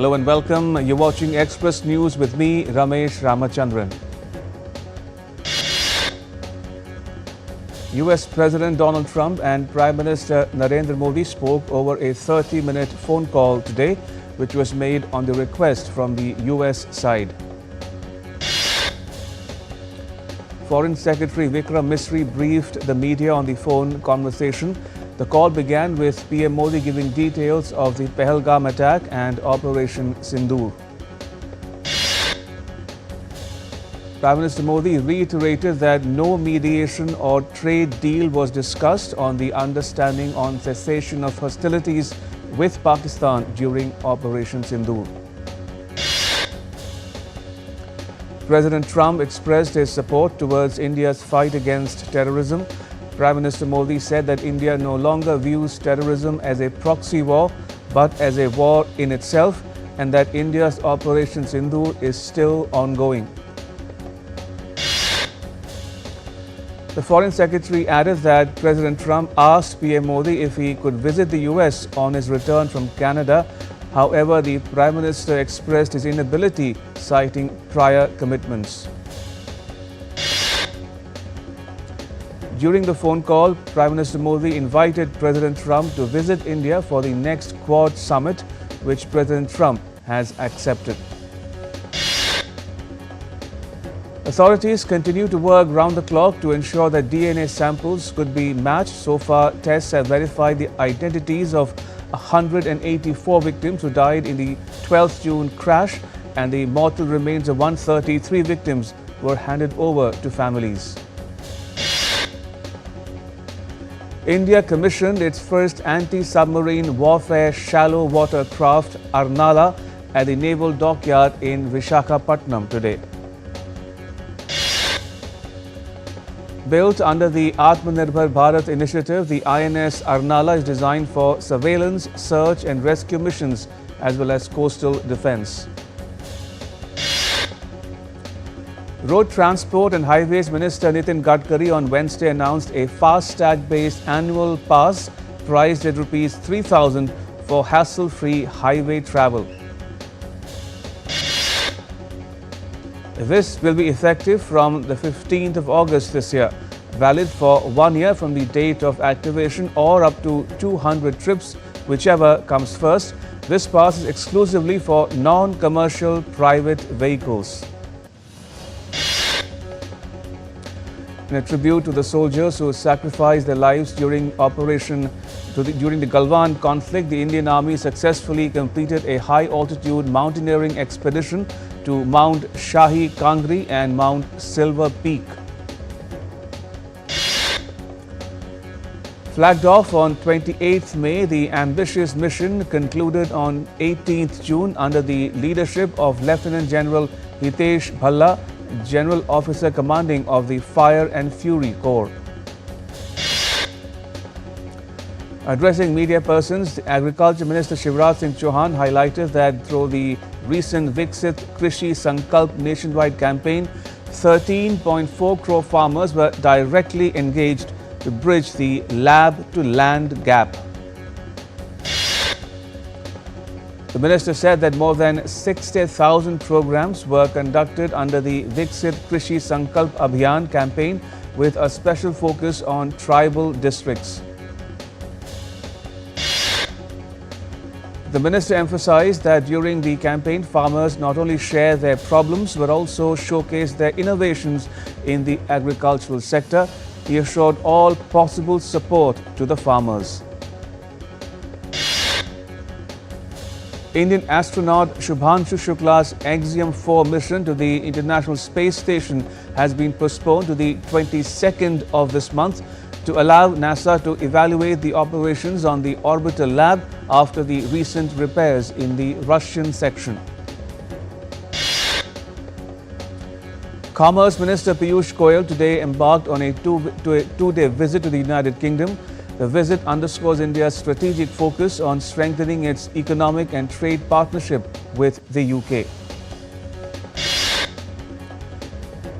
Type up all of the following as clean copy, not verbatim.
Hello and welcome. You're watching Express News with me, Ramesh Ramachandran. US President Donald Trump and Prime Minister Narendra Modi spoke over a 30-minute phone call today, which was made on the request from the US side. Foreign Secretary Vikram Misri briefed the media on the phone conversation. The call began with PM Modi giving details of the Pahalgam attack and Operation Sindoor. Prime Minister Modi reiterated that no mediation or trade deal was discussed on the understanding on cessation of hostilities with Pakistan during Operation Sindoor. President Trump expressed his support towards India's fight against terrorism. Prime Minister Modi said that India no longer views terrorism as a proxy war, but as a war in itself, and that India's Operation Sindoor is still ongoing. The Foreign Secretary added that President Trump asked PM Modi if he could visit the US on his return from Canada. However, the Prime Minister expressed his inability, citing prior commitments. During the phone call, Prime Minister Modi invited President Trump to visit India for the next Quad summit, which President Trump has accepted. Authorities continue to work round the clock to ensure that DNA samples could be matched. So far, tests have verified the identities of 184 victims who died in the 12th June crash, and the mortal remains of 133 victims were handed over to families. India commissioned its first anti-submarine warfare shallow water craft Arnala at the Naval dockyard in Visakhapatnam today. Built under the Atmanirbhar Bharat initiative, the INS Arnala is designed for surveillance, search and rescue missions as well as coastal defense. Road Transport and Highways Minister Nitin Gadkari on Wednesday announced a FASTag-based annual pass priced at Rs 3,000 for hassle-free highway travel. This will be effective from the 15th of August this year, valid for 1 year from the date of activation or up to 200 trips, whichever comes first. This pass is exclusively for non-commercial private vehicles. In a tribute to the soldiers who sacrificed their lives during during the Galwan conflict, the Indian Army successfully completed a high-altitude mountaineering expedition to Mount Shahi Kangri and Mount Silver Peak. Flagged off on 28th May, the ambitious mission concluded on 18th June under the leadership of Lieutenant General Hitesh Bhalla, General Officer Commanding of the Fire and Fury Corps. Addressing media persons, Agriculture Minister Shivraj Singh Chauhan highlighted that through the recent Viksit Krishi Sankalp nationwide campaign, 13.4 crore farmers were directly engaged to bridge the lab-to-land gap. The minister said that more than 60,000 programs were conducted under the Viksit Krishi Sankalp Abhiyan campaign with a special focus on tribal districts. The minister emphasized that during the campaign, farmers not only share their problems but also showcase their innovations in the agricultural sector. He assured all possible support to the farmers. Indian astronaut Shubhanshu Shukla's Axiom-4 mission to the International Space Station has been postponed to the 22nd of this month to allow NASA to evaluate the operations on the orbital lab after the recent repairs in the Russian section. Commerce Minister Piyush Goyal today embarked on a two-day visit to the United Kingdom. The visit underscores India's strategic focus on strengthening its economic and trade partnership with the UK.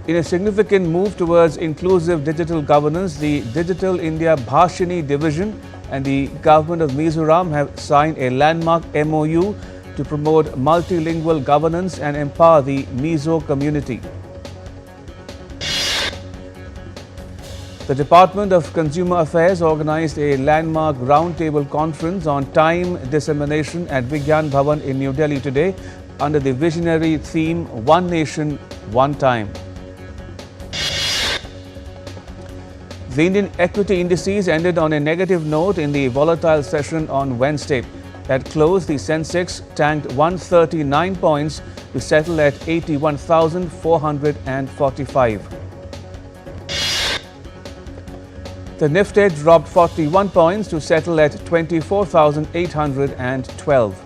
In a significant move towards inclusive digital governance, the Digital India Bhashini Division and the Government of Mizoram have signed a landmark MOU to promote multilingual governance and empower the Mizo community. The Department of Consumer Affairs organized a landmark roundtable conference on time dissemination at Vigyan Bhavan in New Delhi today under the visionary theme One Nation, One Time. The Indian equity indices ended on a negative note in the volatile session on Wednesday. At close, the Sensex tanked 139 points to settle at 81,445. The Nifty dropped 41 points to settle at 24,812.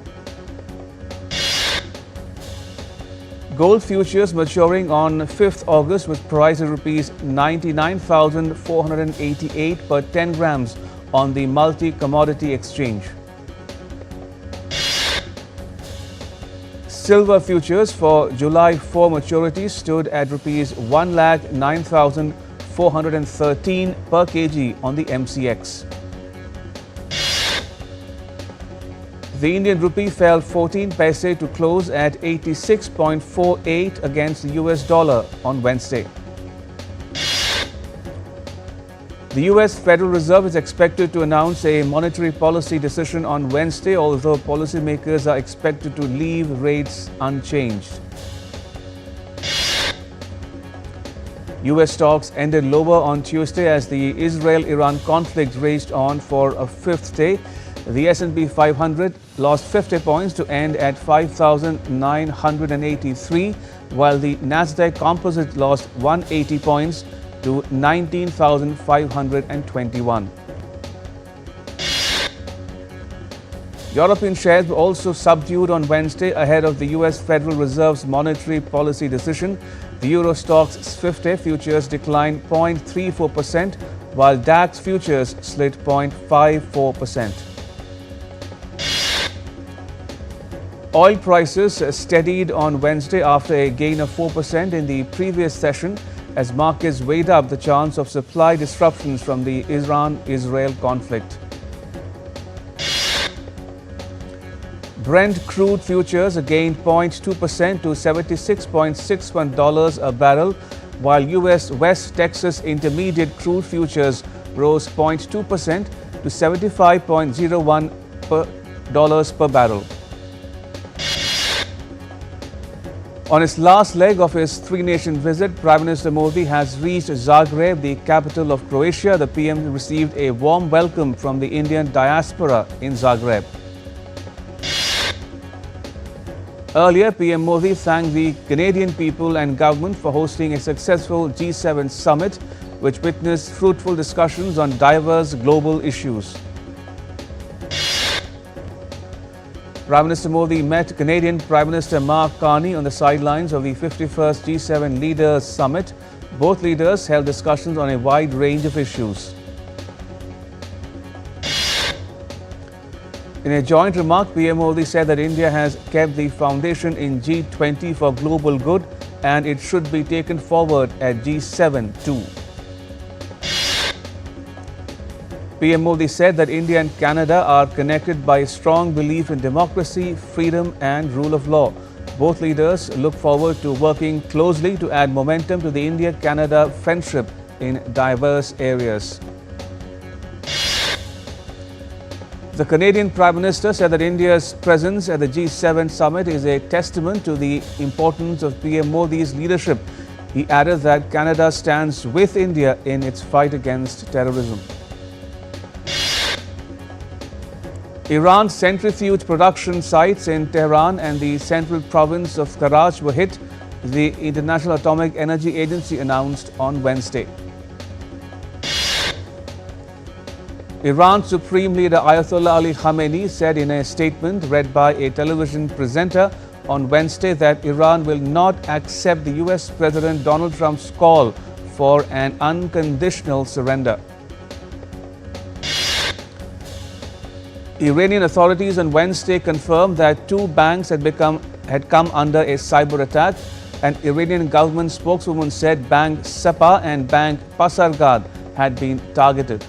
Gold futures maturing on 5th August with price of rupees 99,488 per 10 grams on the multi-commodity exchange. Silver futures for July 4 maturity stood at rupees 1,09,413 per kg on the MCX. The Indian rupee fell 14 paise to close at 86.48 against the US dollar on Wednesday. The US Federal Reserve is expected to announce a monetary policy decision on Wednesday, although policymakers are expected to leave rates unchanged. US stocks ended lower on Tuesday as the Israel-Iran conflict raged on for a fifth day. The S&P 500 lost 50 points to end at 5,983, while the Nasdaq Composite lost 180 points to 19,521. European shares were also subdued on Wednesday ahead of the US Federal Reserve's monetary policy decision. The Euro Stoxx 50 futures declined 0.34%, while DAX futures slid 0.54%. Oil prices steadied on Wednesday after a gain of 4% in the previous session as markets weighed up the chance of supply disruptions from the Iran-Israel conflict. Brent crude futures gained 0.2% to $76.61 a barrel, while US West Texas Intermediate crude futures rose 0.2% to $75.01 per barrel. On his last leg of his three-nation visit, Prime Minister Modi has reached Zagreb, the capital of Croatia. The PM received a warm welcome from the Indian diaspora in Zagreb. Earlier, PM Modi thanked the Canadian people and government for hosting a successful G7 summit, which witnessed fruitful discussions on diverse global issues. Prime Minister Modi met Canadian Prime Minister Mark Carney on the sidelines of the 51st G7 Leaders Summit. Both leaders held discussions on a wide range of issues. In a joint remark, PM Modi said that India has kept the foundation in G20 for global good and it should be taken forward at G7 too. PM Modi said that India and Canada are connected by a strong belief in democracy, freedom and rule of law. Both leaders look forward to working closely to add momentum to the India-Canada friendship in diverse areas. The Canadian Prime Minister said that India's presence at the G7 summit is a testament to the importance of PM Modi's leadership. He added that Canada stands with India in its fight against terrorism. Iran's centrifuge production sites in Tehran and the central province of Karaj were hit, the International Atomic Energy Agency announced on Wednesday. Iran's Supreme Leader Ayatollah Ali Khamenei said in a statement read by a television presenter on Wednesday that Iran will not accept the US President Donald Trump's call for an unconditional surrender. Iranian authorities on Wednesday confirmed that two banks had come under a cyber attack. An Iranian government spokeswoman said Bank Sepa and Bank Pasargad had been targeted.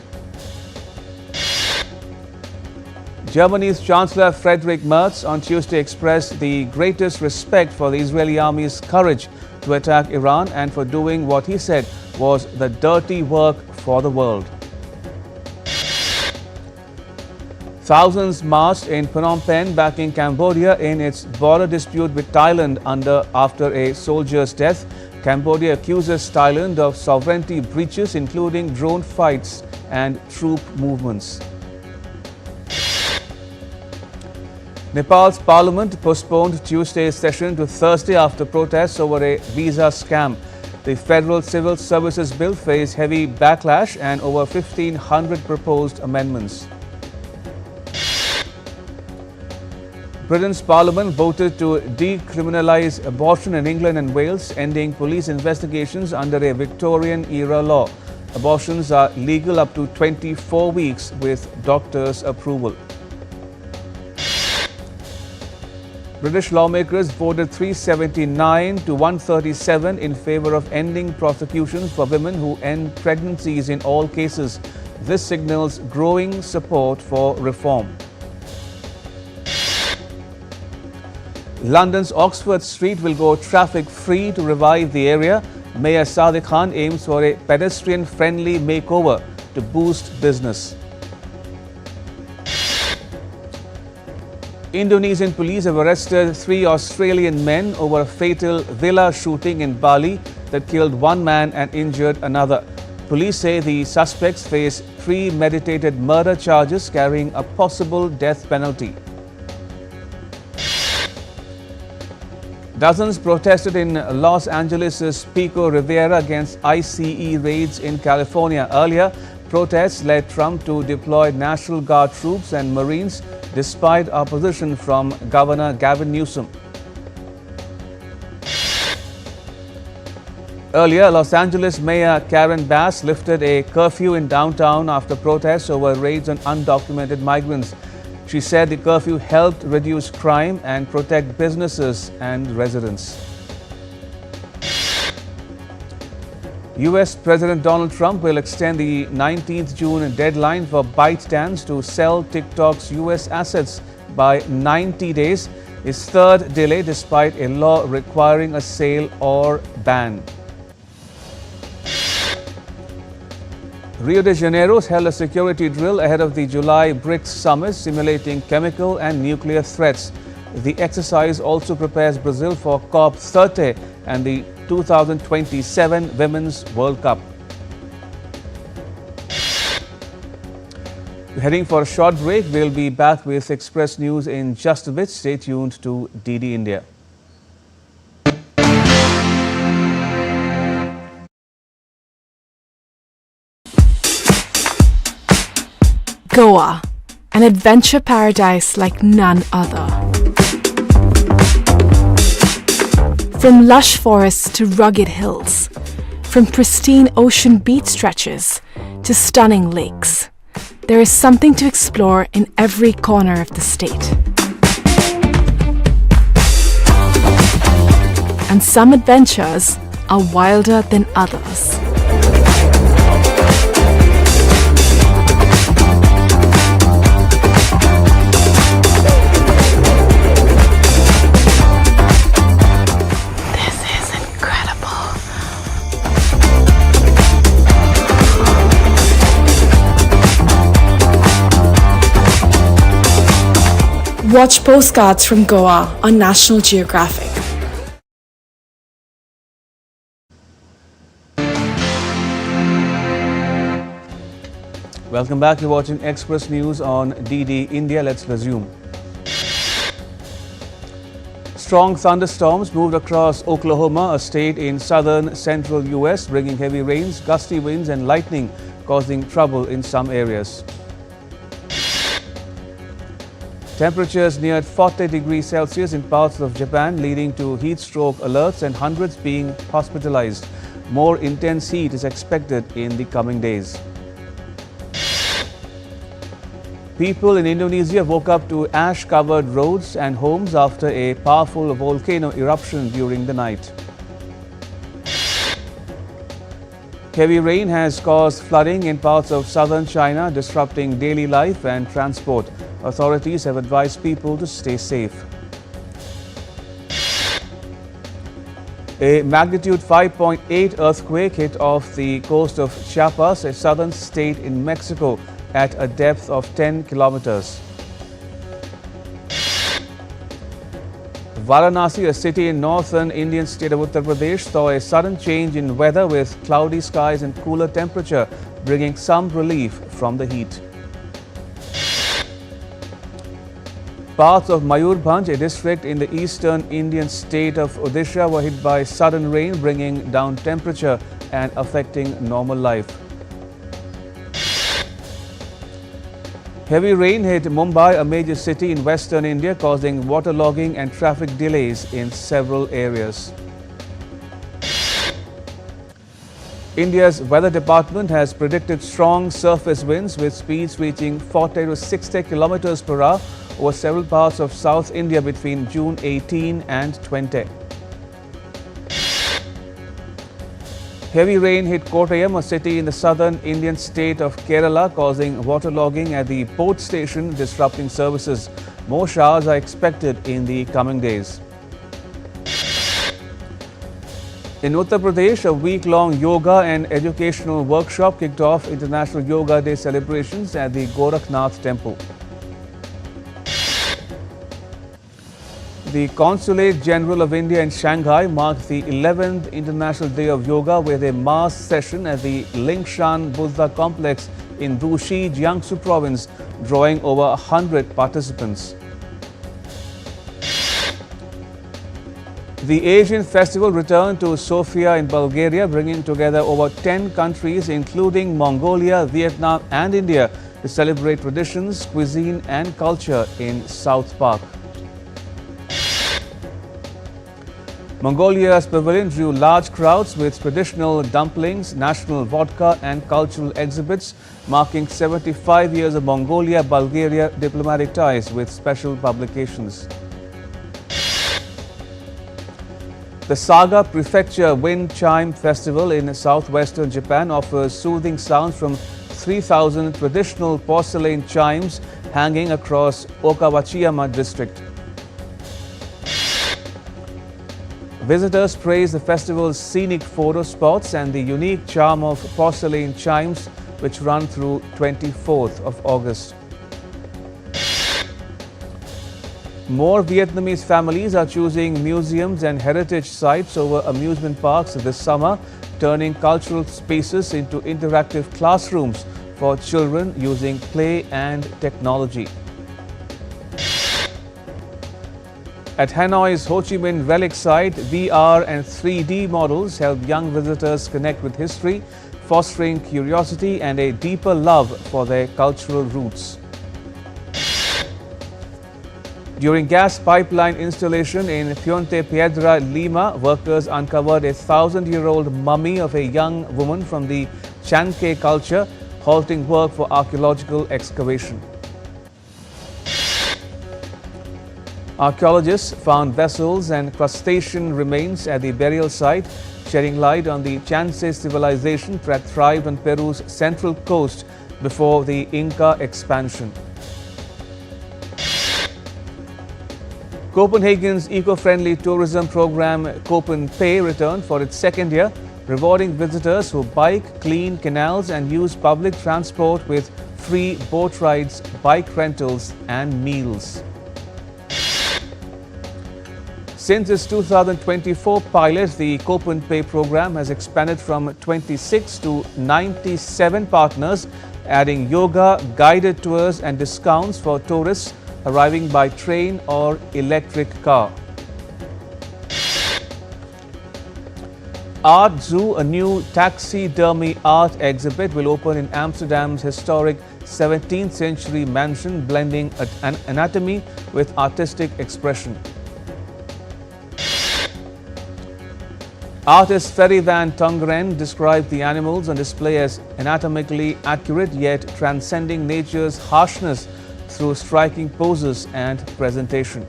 Germany's Chancellor Friedrich Merz on Tuesday expressed the greatest respect for the Israeli army's courage to attack Iran and for doing what he said was the dirty work for the world. Thousands marched in Phnom Penh backing Cambodia in its border dispute with Thailand after a soldier's death. Cambodia accuses Thailand of sovereignty breaches including drone fights and troop movements. Nepal's parliament postponed Tuesday's session to Thursday after protests over a visa scam. The Federal Civil Services Bill faced heavy backlash and over 1,500 proposed amendments. Britain's parliament voted to decriminalise abortion in England and Wales, ending police investigations under a Victorian-era law. Abortions are legal up to 24 weeks with doctors' approval. British lawmakers voted 379 to 137 in favour of ending prosecutions for women who end pregnancies in all cases. This signals growing support for reform. London's Oxford Street will go traffic-free to revive the area. Mayor Sadiq Khan aims for a pedestrian-friendly makeover to boost business. Indonesian police have arrested 3 Australian men over a fatal villa shooting in Bali that killed one man and injured another. Police say the suspects face premeditated murder charges carrying a possible death penalty. Dozens protested in Los Angeles' Pico Rivera against ICE raids in California. Earlier, protests led Trump to deploy National Guard troops and Marines despite opposition from Governor Gavin Newsom. Earlier, Los Angeles Mayor Karen Bass lifted a curfew in downtown after protests over raids on undocumented migrants. She said the curfew helped reduce crime and protect businesses and residents. US President Donald Trump will extend the 19th June deadline for ByteDance to sell TikTok's US assets by 90 days, his third delay despite a law requiring a sale or ban. Rio de Janeiro held a security drill ahead of the July BRICS summit, simulating chemical and nuclear threats. The exercise also prepares Brazil for COP30 and the 2027 Women's World Cup. Heading for a short break, we'll be back with Express News in just a bit. Stay tuned to DD India. Goa, an adventure paradise like none other. From lush forests to rugged hills, from pristine ocean beach stretches to stunning lakes, there is something to explore in every corner of the state. And some adventures are wilder than others. Watch postcards from Goa on National Geographic. Welcome back. You're watching Express News on DD India. Let's resume. Strong thunderstorms moved across Oklahoma, a state in southern central U.S., bringing heavy rains, gusty winds and lightning, causing trouble in some areas. Temperatures neared 40 degrees Celsius in parts of Japan, leading to heat stroke alerts and hundreds being hospitalized. More intense heat is expected in the coming days. People in Indonesia woke up to ash-covered roads and homes after a powerful volcano eruption during the night. Heavy rain has caused flooding in parts of southern China, disrupting daily life and transport. Authorities have advised people to stay safe. A magnitude 5.8 earthquake hit off the coast of Chiapas, a southern state in Mexico, at a depth of 10 kilometers. Varanasi, a city in northern Indian state of Uttar Pradesh, saw a sudden change in weather with cloudy skies and cooler temperature, bringing some relief from the heat. Parts of Mayurbhanj, a district in the eastern Indian state of Odisha, were hit by sudden rain, bringing down temperature and affecting normal life. Heavy rain hit Mumbai, a major city in western India, causing waterlogging and traffic delays in several areas. India's weather department has predicted strong surface winds with speeds reaching 40 to 60 kilometers per hour over several parts of South India between June 18 and 20. Heavy rain hit Kottayam, a city in the southern Indian state of Kerala, causing waterlogging at the port station, disrupting services. More showers are expected in the coming days. In Uttar Pradesh, a week-long yoga and educational workshop kicked off International Yoga Day celebrations at the Gorakhnath Temple. The Consulate General of India in Shanghai marked the 11th International Day of Yoga with a mass session at the Lingshan Buddha Complex in Rushi, Jiangsu Province, drawing over 100 participants. The Asian Festival returned to Sofia in Bulgaria, bringing together over 10 countries, including Mongolia, Vietnam and India, to celebrate traditions, cuisine and culture in South Park. Mongolia's pavilion drew large crowds with traditional dumplings, national vodka and cultural exhibits, marking 75 years of Mongolia-Bulgaria diplomatic ties with special publications. The Saga Prefecture Wind Chime Festival in southwestern Japan offers soothing sounds from 3,000 traditional porcelain chimes hanging across Okawachiyama district. Visitors praise the festival's scenic photo spots and the unique charm of porcelain chimes, which run through 24th of August. More Vietnamese families are choosing museums and heritage sites over amusement parks this summer, turning cultural spaces into interactive classrooms for children using play and technology. At Hanoi's Ho Chi Minh Relic Site, VR and 3D models help young visitors connect with history, fostering curiosity and a deeper love for their cultural roots. During gas pipeline installation in Puente Piedra, Lima, workers uncovered a 1,000-year-old mummy of a young woman from the Chanque culture, halting work for archaeological excavation. Archaeologists found vessels and crustacean remains at the burial site, shedding light on the Chanque civilization that thrived on Peru's central coast before the Inca expansion. Copenhagen's eco-friendly tourism program CopenPay returned for its second year, rewarding visitors who bike, clean canals and use public transport with free boat rides, bike rentals and meals. Since its 2024 pilot, the CopenPay program has expanded from 26 to 97 partners, adding yoga, guided tours and discounts for tourists arriving by train or electric car. Art Zoo, a new taxidermy art exhibit, will open in Amsterdam's historic 17th century mansion, blending anatomy with artistic expression. Artist Ferry van Tongeren described the animals on display as anatomically accurate yet transcending nature's harshness through striking poses and presentation.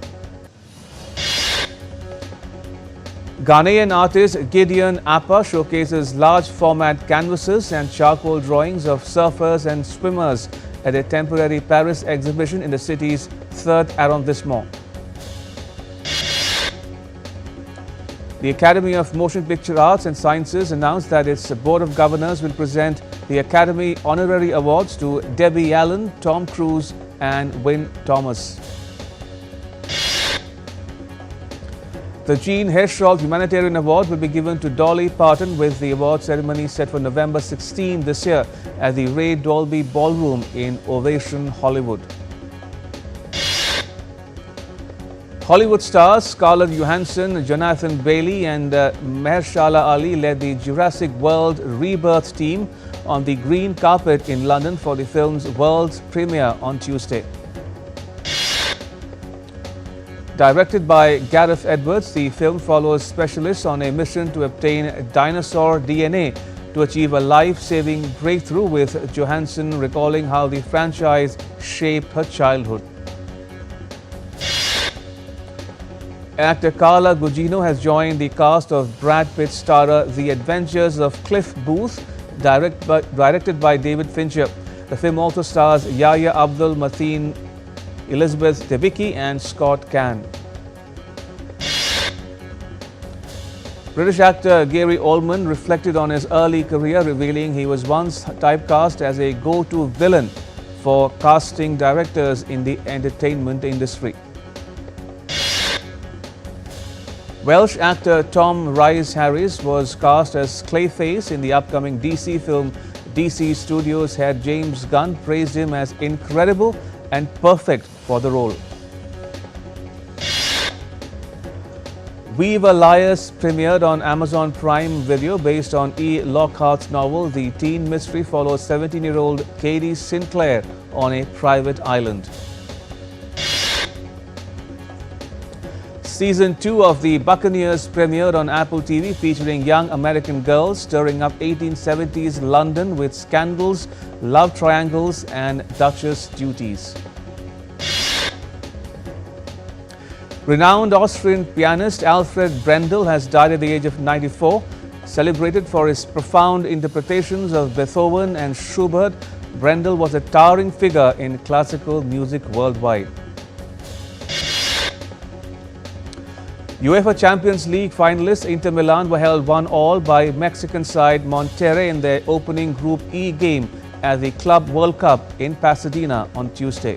Ghanaian artist Gideon Appa showcases large format canvases and charcoal drawings of surfers and swimmers at a temporary Paris exhibition in the city's third arrondissement. The Academy of Motion Picture Arts and Sciences announced that its Board of Governors will present the Academy Honorary Awards to Debbie Allen, Tom Cruise and Wynne Thomas. The Jean Hersholt Humanitarian Award will be given to Dolly Parton, with the award ceremony set for November 16 this year at the Ray Dolby Ballroom in Ovation, Hollywood. Hollywood stars Scarlett Johansson, Jonathan Bailey and Mahershala Ali led the Jurassic World Rebirth team on the green carpet in London for the film's world premiere on Tuesday. Directed by Gareth Edwards, the film follows specialists on a mission to obtain dinosaur DNA to achieve a life-saving breakthrough, with Johansson recalling how the franchise shaped her childhood. Actor Carla Gugino has joined the cast of Brad Pitt's starrer The Adventures of Cliff Booth, directed by David Fincher. The film also stars Yahya Abdul Mateen, Elizabeth Debicki and Scott Caan. British actor Gary Oldman reflected on his early career, revealing he was once typecast as a go-to villain for casting directors in the entertainment industry. Welsh actor Tom Rhys-Harris was cast as Clayface in the upcoming DC film. DC Studios head James Gunn praised him as incredible and perfect for the role. Weave Elias premiered on Amazon Prime Video based on E. Lockhart's novel. The teen mystery follows 17-year-old Katie Sinclair on a private island. Season 2 of The Buccaneers premiered on Apple TV, featuring young American girls stirring up 1870s London with scandals, love triangles and Duchess duties. Renowned Austrian pianist Alfred Brendel has died at the age of 94. Celebrated for his profound interpretations of Beethoven and Schubert, Brendel was a towering figure in classical music worldwide. UEFA Champions League finalists Inter Milan were held 1-1 by Mexican side Monterrey in their opening Group E game at the Club World Cup in Pasadena on Tuesday.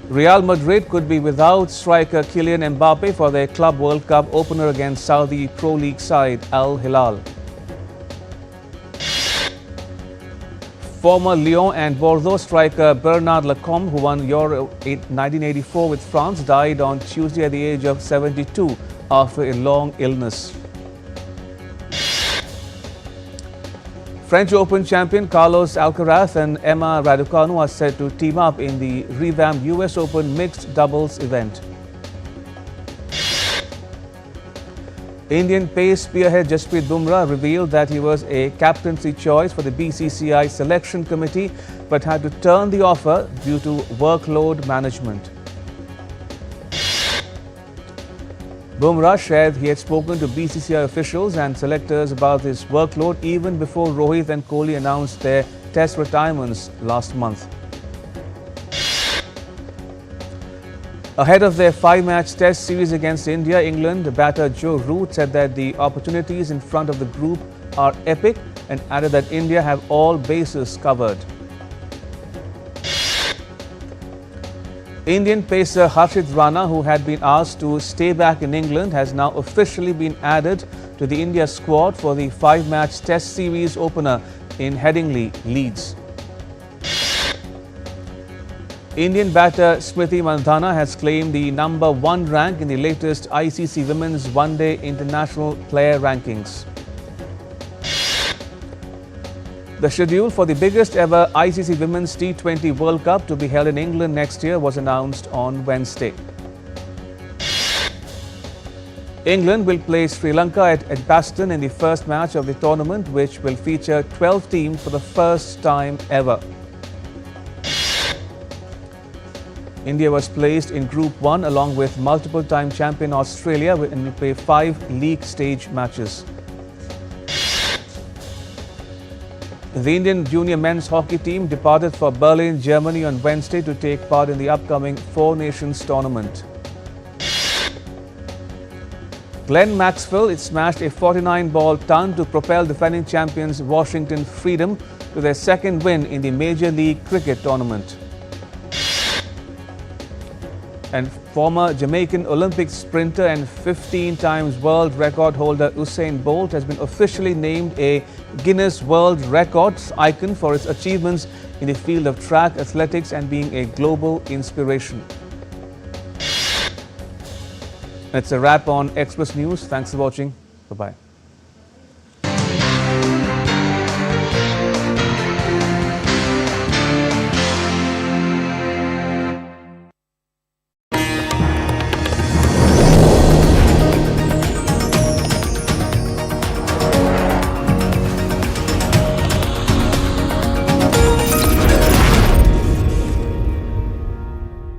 Real Madrid could be without striker Kylian Mbappe for their Club World Cup opener against Saudi Pro League side Al Hilal. Former Lyon and Bordeaux striker Bernard Lacombe, who won Euro 1984 with France, died on Tuesday at the age of 72 after a long illness. French Open champion Carlos Alcaraz and Emma Raducanu are set to team up in the revamped US Open mixed doubles event. Indian pace spearhead Jasprit Bumrah revealed that he was a captaincy choice for the BCCI selection committee but had to turn the offer due to workload management. Bumrah shared he had spoken to BCCI officials and selectors about his workload even before Rohit and Kohli announced their test retirements last month. Ahead of their 5-match test series against India, England batter Joe Root said that the opportunities in front of the group are epic and added that India have all bases covered. Indian pacer Harshit Rana, who had been asked to stay back in England, has now officially been added to the India squad for the 5-match test series opener in Headingley, Leeds. Indian batter Smriti Mandhana has claimed the #1 rank in the latest ICC Women's One-Day International Player Rankings. The schedule for the biggest ever ICC Women's T20 World Cup to be held in England next year was announced on Wednesday. England will play Sri Lanka at Edgbaston in the first match of the tournament, which will feature 12 teams for the first time ever. India was placed in Group 1 along with multiple-time champion Australia and will play 5 league stage matches. The Indian junior men's hockey team departed for Berlin, Germany on Wednesday to take part in the upcoming Four Nations tournament. Glenn Maxwell smashed a 49-ball ton to propel defending champions Washington Freedom to their second win in the Major League Cricket tournament. And former Jamaican Olympic sprinter and 15 times world record holder Usain Bolt has been officially named a Guinness World Records icon for his achievements in the field of track athletics and being a global inspiration. That's a wrap on Express News. Thanks for watching. Bye-bye.